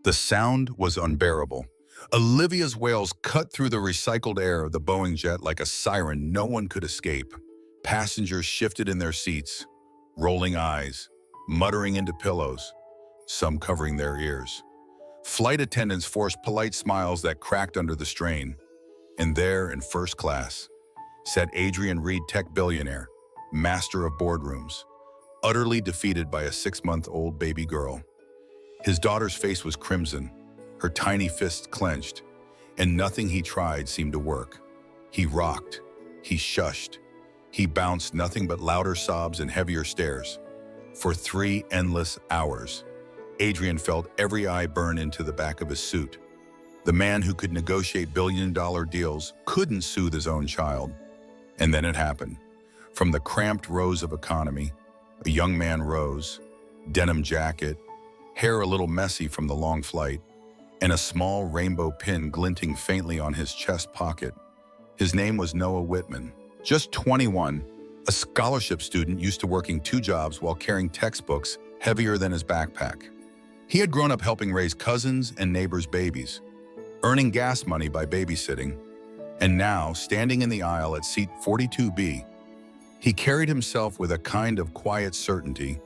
The sound was unbearable. Olivia's wails cut through the recycled air of the Boeing jet like a siren no one could escape. Passengers shifted in their seats, rolling eyes, muttering into pillows, some covering their ears. Flight attendants forced polite smiles that cracked under the strain. And there, in first class, sat Adrian Reed, tech billionaire, master of boardrooms, utterly defeated by a 6-month-old baby girl. His daughter's face was crimson, her tiny fists clenched, and nothing he tried seemed to work. He rocked, he shushed, he bounced nothing but louder sobs and heavier stares. For 3 endless hours, Adrian felt every eye burn into the back of his suit. The man who could negotiate billion-dollar deals couldn't soothe his own child. And then it happened. From the cramped rows of economy, a young man rose, denim jacket, hair a little messy from the long flight, and a small rainbow pin glinting faintly on his chest pocket. His name was Noah Whitman, just 21, a scholarship student used to working 2 jobs while carrying textbooks heavier than his backpack. He had grown up helping raise cousins and neighbors' babies, earning gas money by babysitting, and now, standing in the aisle at seat 42B, he carried himself with a kind of quiet certainty.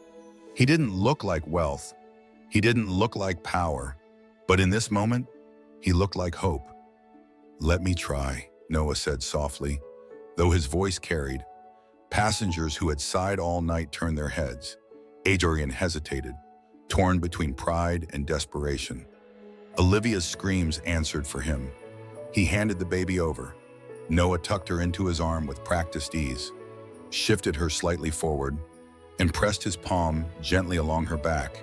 He didn't look like wealth. He didn't look like power. But in this moment, he looked like hope. "Let me try," Noah said softly, though his voice carried. Passengers who had sighed all night turned their heads. Adrian hesitated, torn between pride and desperation. Olivia's screams answered for him. He handed the baby over. Noah tucked her into his arm with practiced ease, shifted her slightly forward, and pressed his palm gently along her back.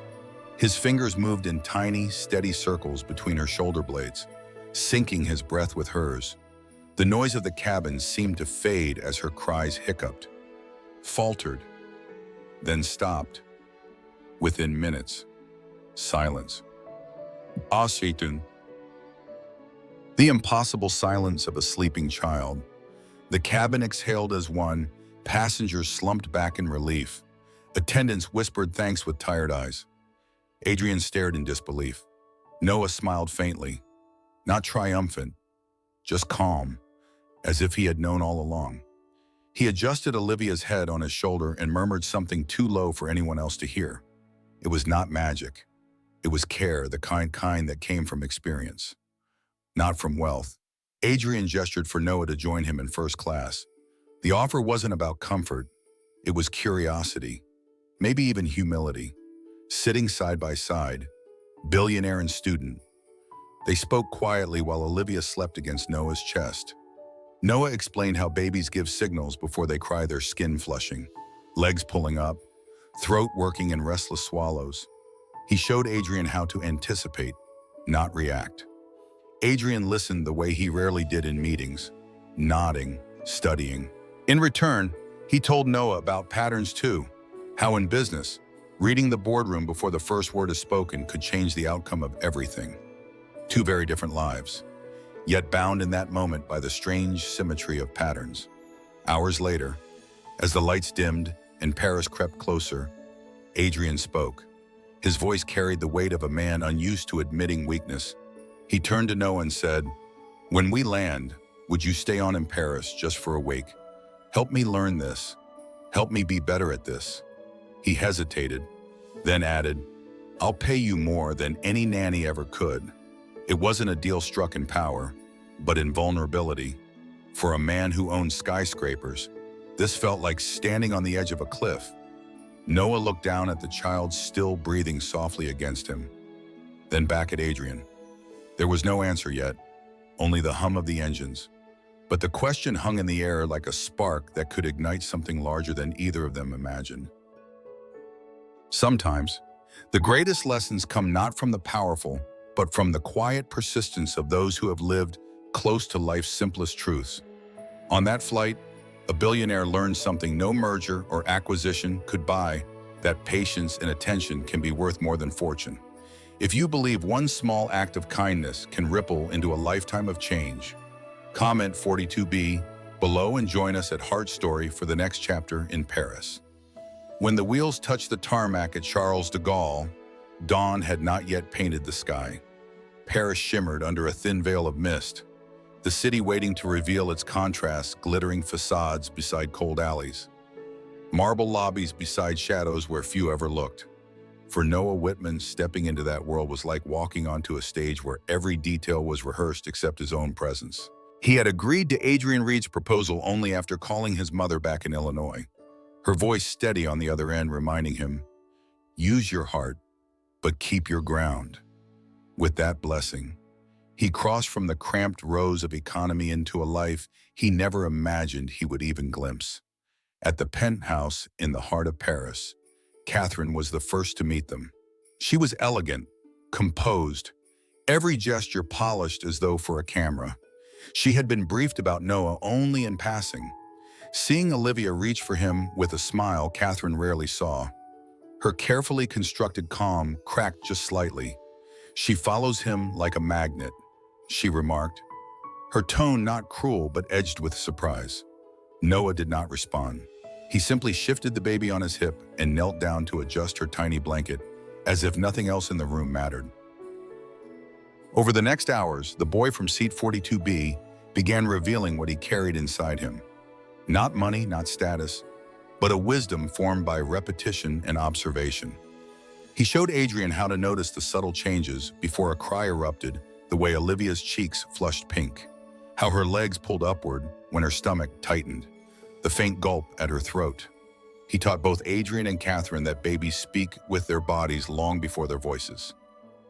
His fingers moved in tiny, steady circles between her shoulder blades, syncing his breath with hers. The noise of the cabin seemed to fade as her cries hiccuped, faltered, then stopped. Within minutes, silence. Asitun. The impossible silence of a sleeping child. The cabin exhaled as one. Passengers slumped back in relief. Attendants whispered thanks with tired eyes. Adrian stared in disbelief. Noah smiled faintly, not triumphant, just calm, as if he had known all along. He adjusted Olivia's head on his shoulder and murmured something too low for anyone else to hear. It was not magic. It was care, the kind that came from experience, not from wealth. Adrian gestured for Noah to join him in first class. The offer wasn't about comfort. It was curiosity, maybe even humility. Sitting side by side, billionaire and student. They spoke quietly while Olivia slept against Noah's chest. Noah explained how babies give signals before they cry, their skin flushing, legs pulling up, throat working in restless swallows. He showed Adrian how to anticipate, not react. Adrian listened the way he rarely did in meetings, nodding, studying. In return, he told Noah about patterns too, how in business, reading the boardroom before the first word is spoken could change the outcome of everything. 2 very different lives, yet bound in that moment by the strange symmetry of patterns. Hours later, as the lights dimmed and Paris crept closer, Adrian spoke. His voice carried the weight of a man unused to admitting weakness. He turned to Noah and said, "When we land, would you stay on in Paris just for a week? Help me learn this. Help me be better at this." He hesitated, then added, "I'll pay you more than any nanny ever could." It wasn't a deal struck in power, but in vulnerability. For a man who owned skyscrapers, this felt like standing on the edge of a cliff. Noah looked down at the child still breathing softly against him, then back at Adrian. There was no answer yet, only the hum of the engines. But the question hung in the air like a spark that could ignite something larger than either of them imagined. Sometimes, the greatest lessons come not from the powerful, but from the quiet persistence of those who have lived close to life's simplest truths. On that flight, a billionaire learned something no merger or acquisition could buy, that patience and attention can be worth more than fortune. If you believe one small act of kindness can ripple into a lifetime of change, comment 42B below and join us at Heart Story for the next chapter in Paris. When the wheels touch the tarmac at Charles de Gaulle, Dawn had not yet painted the sky. Paris shimmered under a thin veil of mist, the city waiting to reveal its contrasts, glittering facades beside cold alleys, marble lobbies beside shadows where few ever looked. For Noah Whitman, stepping into that world was like walking onto a stage where every detail was rehearsed except his own presence. He had agreed to Adrian Reed's proposal only after calling his mother back in Illinois, her voice steady on the other end, reminding him, "Use your heart, but keep your ground." With that blessing, he crossed from the cramped rows of economy into a life he never imagined he would even glimpse. At the penthouse in the heart of Paris, Catherine was the first to meet them. She was elegant, composed, every gesture polished as though for a camera. She had been briefed about Noah only in passing. Seeing Olivia reach for him with a smile Catherine rarely saw, her carefully constructed calm cracked just slightly. "She follows him like a magnet," she remarked, her tone not cruel but edged with surprise. Noah did not respond. He simply shifted the baby on his hip and knelt down to adjust her tiny blanket, as if nothing else in the room mattered. Over the next hours, the boy from seat 42B began revealing what he carried inside him. Not money, not status, but a wisdom formed by repetition and observation. He showed Adrian how to notice the subtle changes before a cry erupted, the way Olivia's cheeks flushed pink, how her legs pulled upward when her stomach tightened, the faint gulp at her throat. He taught both Adrian and Catherine that babies speak with their bodies long before their voices,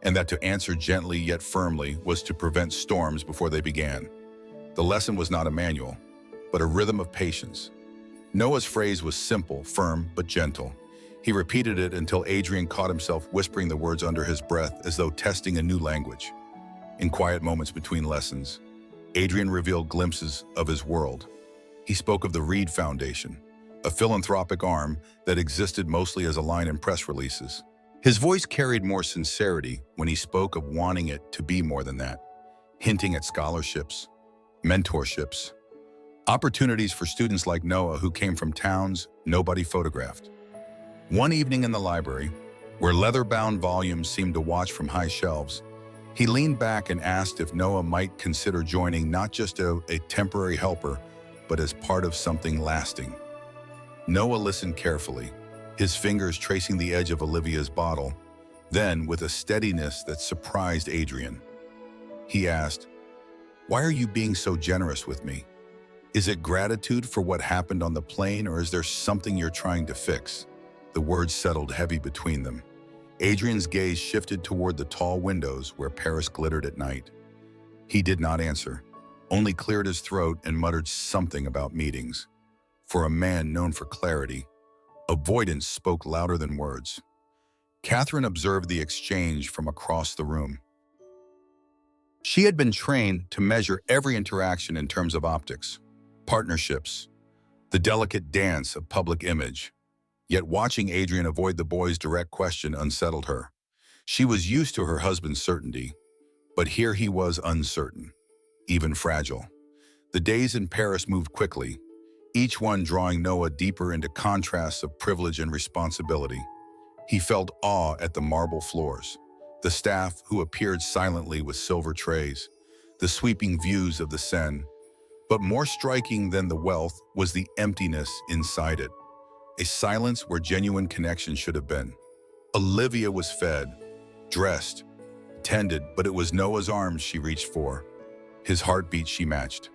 and that to answer gently yet firmly was to prevent storms before they began. The lesson was not a manual, but a rhythm of patience. Noah's phrase was simple, firm, but gentle. He repeated it until Adrian caught himself whispering the words under his breath as though testing a new language. In quiet moments between lessons, Adrian revealed glimpses of his world. He spoke of the Reed Foundation, a philanthropic arm that existed mostly as a line in press releases. His voice carried more sincerity when he spoke of wanting it to be more than that, hinting at scholarships, mentorships, opportunities for students like Noah who came from towns nobody photographed. One evening in the library, where leather-bound volumes seemed to watch from high shelves, he leaned back and asked if Noah might consider joining not just a temporary helper, but as part of something lasting. Noah listened carefully, his fingers tracing the edge of Olivia's bottle. Then, with a steadiness that surprised Adrian, he asked, "Why are you being so generous with me? Is it gratitude for what happened on the plane, or is there something you're trying to fix?" The words settled heavy between them. Adrian's gaze shifted toward the tall windows where Paris glittered at night. He did not answer, only cleared his throat and muttered something about meetings. For a man known for clarity, avoidance spoke louder than words. Catherine observed the exchange from across the room. She had been trained to measure every interaction in terms of optics, partnerships, the delicate dance of public image. Yet watching Adrian avoid the boy's direct question unsettled her. She was used to her husband's certainty, but here he was uncertain, even fragile. The days in Paris moved quickly, each one drawing Noah deeper into contrasts of privilege and responsibility. He felt awe at the marble floors, the staff who appeared silently with silver trays, the sweeping views of the Seine. But more striking than the wealth was the emptiness inside it, a silence where genuine connection should have been. Olivia was fed, dressed, tended, but it was Noah's arms she reached for. His heartbeat she matched.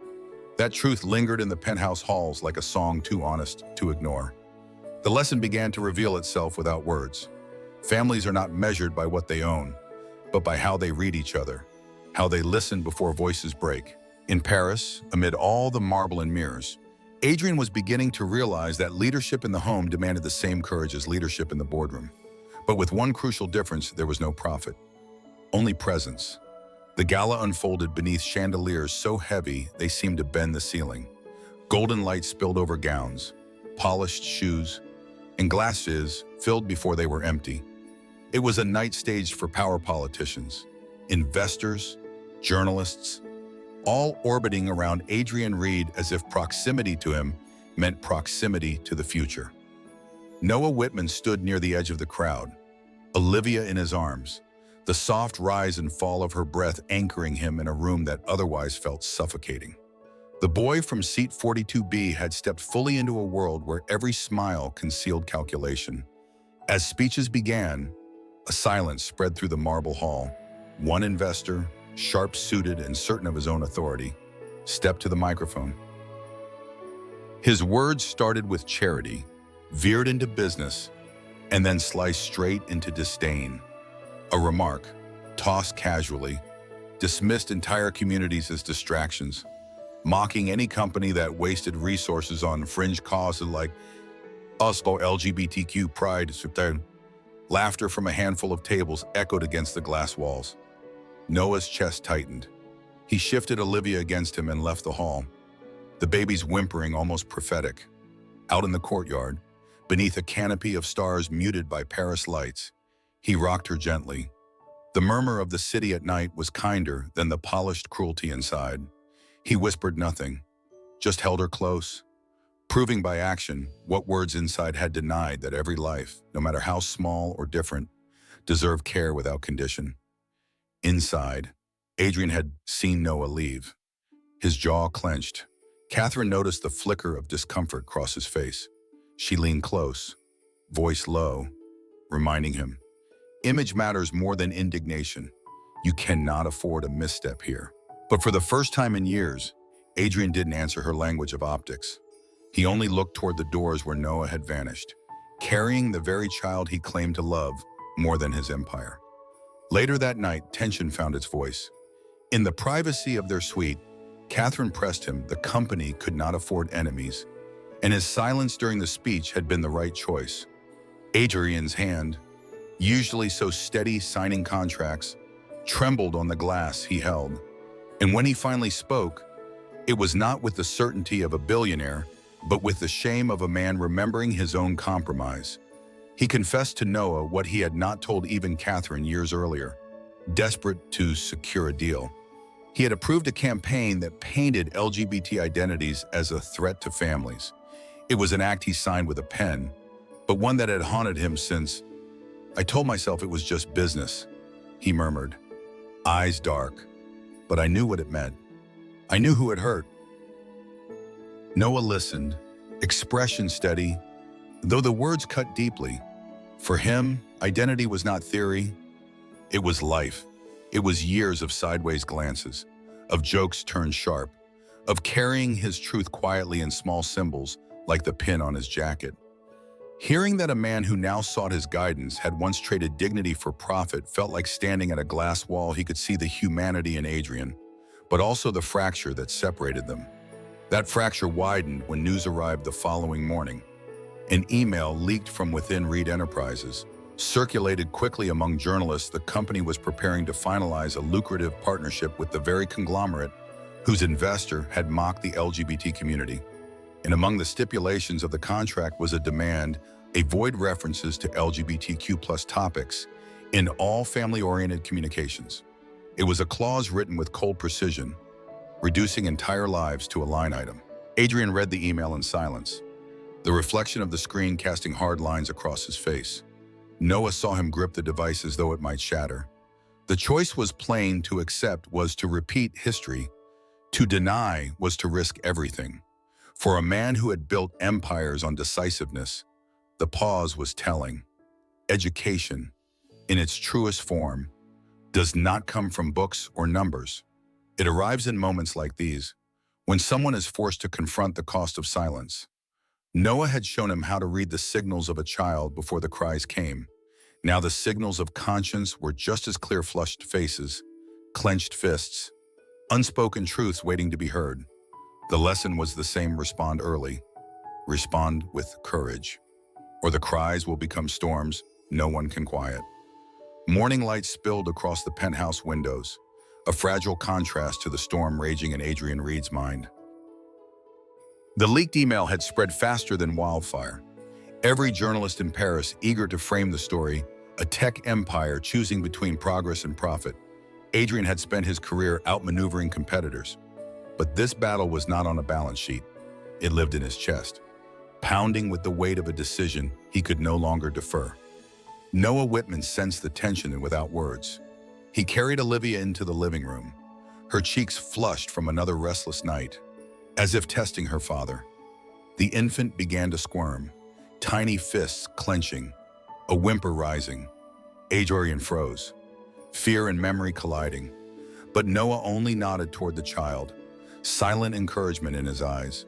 That truth lingered in the penthouse halls like a song too honest to ignore. The lesson began to reveal itself without words. Families are not measured by what they own, but by how they read each other, how they listen before voices break. In Paris, amid all the marble and mirrors, Adrian was beginning to realize that leadership in the home demanded the same courage as leadership in the boardroom. But with one crucial difference, there was no profit, only presence. The gala unfolded beneath chandeliers so heavy they seemed to bend the ceiling. Golden light spilled over gowns, polished shoes, and glasses filled before they were empty. It was a night staged for power politicians, investors, journalists, all orbiting around Adrian Reed as if proximity to him meant proximity to the future. Noah Whitman stood near the edge of the crowd. Olivia in his arms, the soft rise and fall of her breath anchoring him in a room that otherwise felt suffocating. The boy from seat 42B had stepped fully into a world where every smile concealed calculation. As speeches began, a silence spread through the marble hall. One investor, sharp-suited and certain of his own authority, stepped to the microphone. His words started with charity, veered into business, and then sliced straight into disdain. A remark, tossed casually, dismissed entire communities as distractions, mocking any company that wasted resources on fringe causes like us or LGBTQ pride. Laughter from a handful of tables echoed against the glass walls. Noah's chest tightened. He shifted Olivia against him and left the hall, the baby's whimpering almost prophetic. Out in the courtyard, beneath a canopy of stars muted by Paris lights, he rocked her gently. The murmur of the city at night was kinder than the polished cruelty inside. He whispered nothing, just held her close, proving by action what words inside had denied, that every life, no matter how small or different, deserved care without condition. Inside, Adrian had seen Noah leave. His jaw clenched. Catherine noticed the flicker of discomfort cross his face. She leaned close, voice low, reminding him, "Image matters more than indignation. You cannot afford a misstep here." But for the first time in years, Adrian didn't answer her language of optics. He only looked toward the doors where Noah had vanished, carrying the very child he claimed to love more than his empire. Later that night, tension found its voice. In the privacy of their suite, Catherine pressed him the company could not afford enemies, and his silence during the speech had been the right choice. Adrian's hand, usually so steady signing contracts, trembled on the glass he held. And when he finally spoke, it was not with the certainty of a billionaire, but with the shame of a man remembering his own compromise. He confessed to Noah what he had not told even Catherine years earlier. Desperate to secure a deal, he had approved a campaign that painted LGBT identities as a threat to families. It was an act he signed with a pen, but one that had haunted him since. "I told myself it was just business," he murmured, eyes dark, "but I knew what it meant. I knew who it hurt." Noah listened, expression steady, though the words cut deeply. For him, identity was not theory, it was life. It was years of sideways glances, of jokes turned sharp, of carrying his truth quietly in small symbols like the pin on his jacket. Hearing that a man who now sought his guidance had once traded dignity for profit felt like standing at a glass wall. He could see the humanity in Adrian, but also the fracture that separated them. That fracture widened when news arrived the following morning. An email leaked from within Reed Enterprises, circulated quickly among journalists. The company was preparing to finalize a lucrative partnership with the very conglomerate whose investor had mocked the LGBT community. And among the stipulations of the contract was a demand avoid references to LGBTQ+ topics in all family-oriented communications. It was a clause written with cold precision, reducing entire lives to a line item. Adrian read the email in silence, the reflection of the screen casting hard lines across his face. Noah saw him grip the device as though it might shatter. The choice was plain: to accept was to repeat history, to deny was to risk everything. For a man who had built empires on decisiveness, the pause was telling. Education, in its truest form, does not come from books or numbers. It arrives in moments like these, when someone is forced to confront the cost of silence. Noah had shown him how to read the signals of a child before the cries came. Now the signals of conscience were just as clear: flushed faces, clenched fists, unspoken truths waiting to be heard. The lesson was the same: respond early, respond with courage, or the cries will become storms no one can quiet. Morning light spilled across the penthouse windows, a fragile contrast to the storm raging in Adrian Reed's mind. The leaked email had spread faster than wildfire. Every journalist in Paris eager to frame the story, a tech empire choosing between progress and profit. Adrian had spent his career outmaneuvering competitors. But this battle was not on a balance sheet. It lived in his chest, pounding with the weight of a decision he could no longer defer. Noah Whitman sensed the tension without words. He carried Olivia into the living room, her cheeks flushed from another restless night, as if testing her father. The infant began to squirm, tiny fists clenching, a whimper rising. Adrian froze, fear and memory colliding. But Noah only nodded toward the child, silent encouragement in his eyes.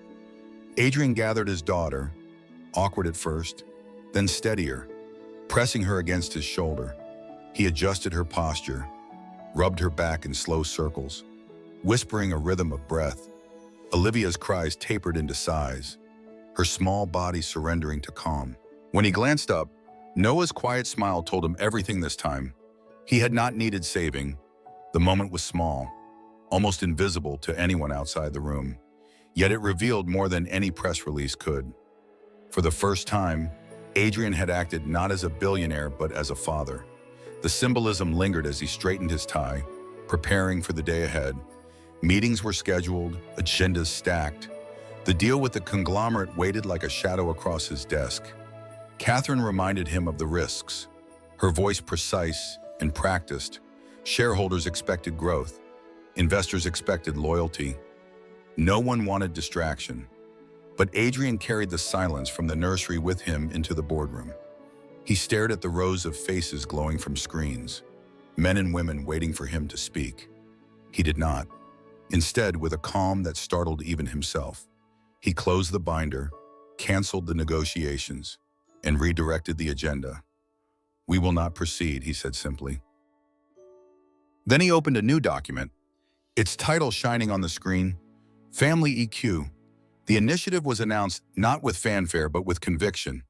Adrian gathered his daughter, awkward at first, then steadier, pressing her against his shoulder. He adjusted her posture, rubbed her back in slow circles, whispering a rhythm of breath. Olivia's cries tapered into sighs, her small body surrendering to calm. When he glanced up, Noah's quiet smile told him everything this time. He had not needed saving. The moment was small, almost invisible to anyone outside the room, yet it revealed more than any press release could. For the first time, Adrian had acted not as a billionaire but as a father. The symbolism lingered as he straightened his tie, preparing for the day ahead. Meetings were scheduled, agendas stacked. The deal with the conglomerate waited like a shadow across his desk. Catherine reminded him of the risks, her voice precise and practiced. Shareholders expected growth. Investors expected loyalty. No one wanted distraction. But Adrian carried the silence from the nursery with him into the boardroom. He stared at the rows of faces glowing from screens, men and women waiting for him to speak. He did not. Instead, with a calm that startled even himself, he closed the binder, canceled the negotiations, and redirected the agenda. "We will not proceed," he said simply. Then he opened a new document, its title shining on the screen, Family EQ. The initiative was announced not with fanfare but with conviction.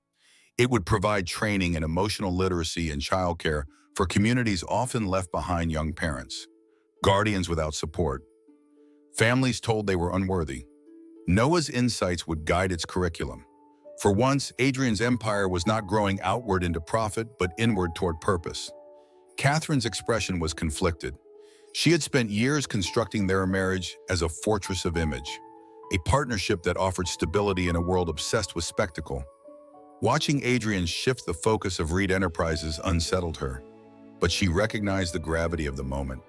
It would provide training in emotional literacy and childcare for communities often left behind young parents, guardians without support, families told they were unworthy. Noah's insights would guide its curriculum. For once, Adrian's empire was not growing outward into profit but inward toward purpose. Catherine's expression was conflicted. She had spent years constructing their marriage as a fortress of image, a partnership that offered stability in a world obsessed with spectacle. Watching Adrian shift the focus of Reed Enterprises unsettled her, but she recognized the gravity of the moment.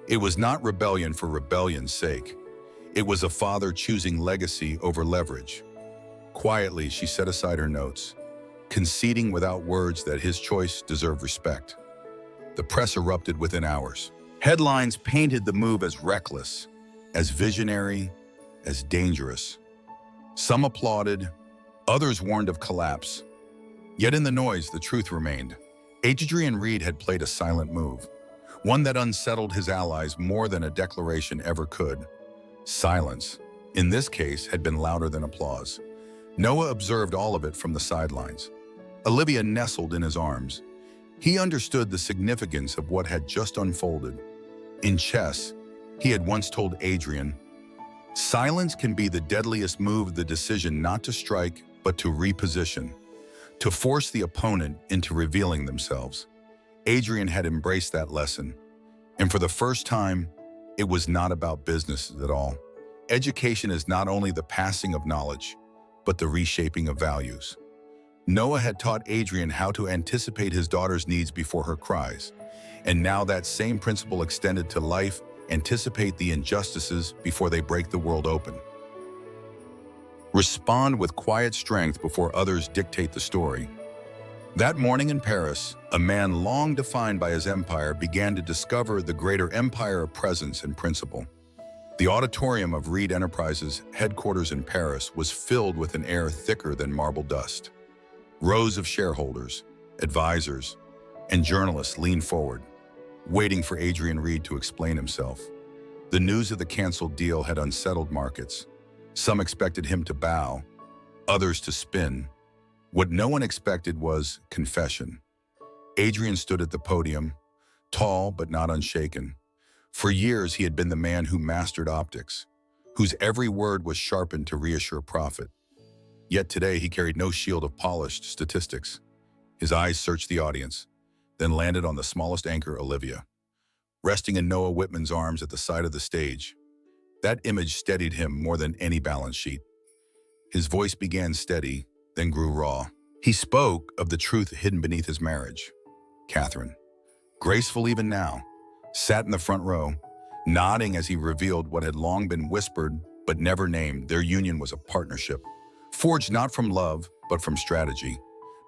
It was not rebellion for rebellion's sake. It was a father choosing legacy over leverage. Quietly, she set aside her notes, conceding without words that his choice deserved respect. The press erupted within hours. Headlines painted the move as reckless, as visionary, as dangerous. Some applauded, others warned of collapse. Yet in the noise, the truth remained. Adrian Reed had played a silent move, one that unsettled his allies more than a declaration ever could. Silence, in this case, had been louder than applause. Noah observed all of it from the sidelines. Olivia nestled in his arms. He understood the significance of what had just unfolded. In chess, he had once told Adrian, "Silence can be the deadliest move, the decision not to strike, but to reposition, to force the opponent into revealing themselves." Adrian had embraced that lesson. And for the first time, it was not about business at all. Education is not only the passing of knowledge, but the reshaping of values. Noah had taught Adrian how to anticipate his daughter's needs before her cries. And now that same principle extended to life: anticipate the injustices before they break the world open. Respond with quiet strength before others dictate the story. That morning in Paris, a man long defined by his empire began to discover the greater empire of presence and principle. The auditorium of Reed Enterprises' headquarters in Paris was filled with an air thicker than marble dust. Rows of shareholders, advisors, and journalists leaned forward, waiting for Adrian Reed to explain himself. The news of the canceled deal had unsettled markets. Some expected him to bow, others to spin. What no one expected was confession. Adrian stood at the podium, tall but not unshaken. For years, he had been the man who mastered optics, whose every word was sharpened to reassure profit. Yet today, he carried no shield of polished statistics. His eyes searched the audience, then landed on the smallest anchor, Olivia, resting in Noah Whitman's arms at the side of the stage. That image steadied him more than any balance sheet. His voice began steady, then grew raw. He spoke of the truth hidden beneath his marriage. Catherine, graceful even now, sat in the front row, nodding as he revealed what had long been whispered but never named. Their union was a partnership, forged not from love but from strategy,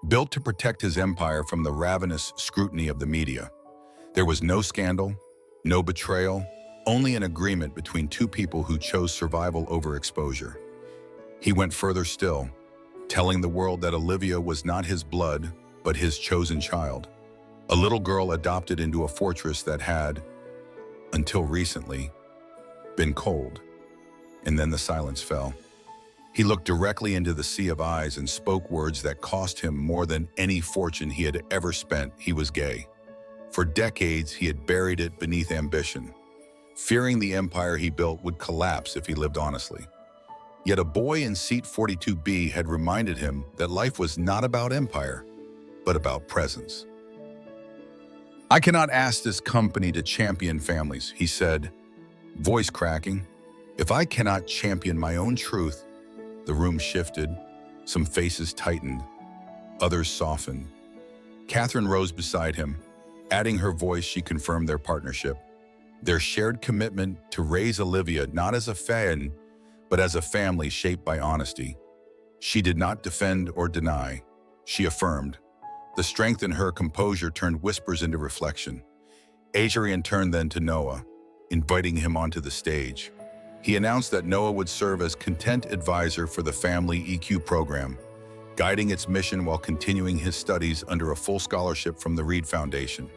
built to protect his empire from the ravenous scrutiny of the media. There was no scandal, no betrayal, only an agreement between two people who chose survival over exposure. He went further still, telling the world that Olivia was not his blood, but his chosen child. A little girl adopted into a fortress that had, until recently, been cold. And then the silence fell. He looked directly into the sea of eyes and spoke words that cost him more than any fortune he had ever spent. He was gay. For decades, he had buried it beneath ambition, fearing the empire he built would collapse if he lived honestly. Yet a boy in seat 42B had reminded him that life was not about empire, but about presence. "I cannot ask this company to champion families," he said, voice cracking. "If I cannot champion my own truth." The room shifted, some faces tightened, others softened. Catherine rose beside him. Adding her voice, she confirmed their partnership, their shared commitment to raise Olivia not as a fan, but as a family shaped by honesty. She did not defend or deny, she affirmed. The strength in her composure turned whispers into reflection. Adrian turned then to Noah, inviting him onto the stage. He announced that Noah would serve as content advisor for the family EQ program, guiding its mission while continuing his studies under a full scholarship from the Reed Foundation.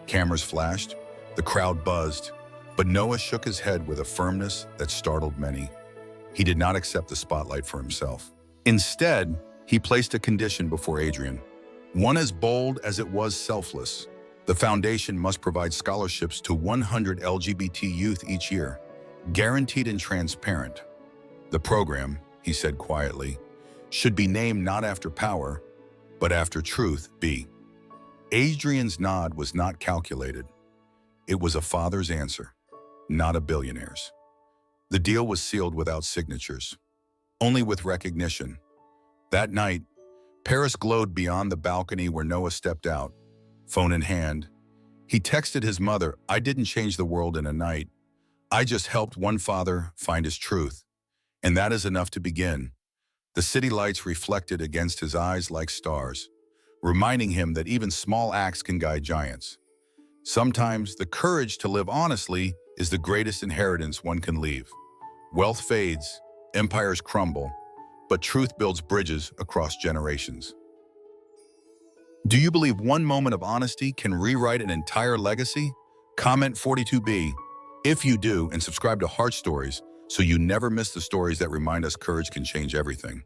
Cameras flashed, the crowd buzzed, but Noah shook his head with a firmness that startled many. He did not accept the spotlight for himself. Instead, he placed a condition before Adrian, one as bold as it was selfless. The foundation must provide scholarships to 100 LGBT youth each year, guaranteed and transparent. The program, he said quietly, should be named not after power, but after truth. Adrian's nod was not calculated. It was a father's answer, not a billionaire's. The deal was sealed without signatures, only with recognition. That night, Paris glowed beyond the balcony where Noah stepped out, phone in hand. He texted his mother, "I didn't change the world in a night. I just helped one father find his truth. And that is enough to begin." The city lights reflected against his eyes like stars, reminding him that even small acts can guide giants. Sometimes the courage to live honestly is the greatest inheritance one can leave. Wealth fades, empires crumble, but truth builds bridges across generations. Do you believe one moment of honesty can rewrite an entire legacy? Comment 42B if you do, and subscribe to Heart Stories so you never miss the stories that remind us courage can change everything.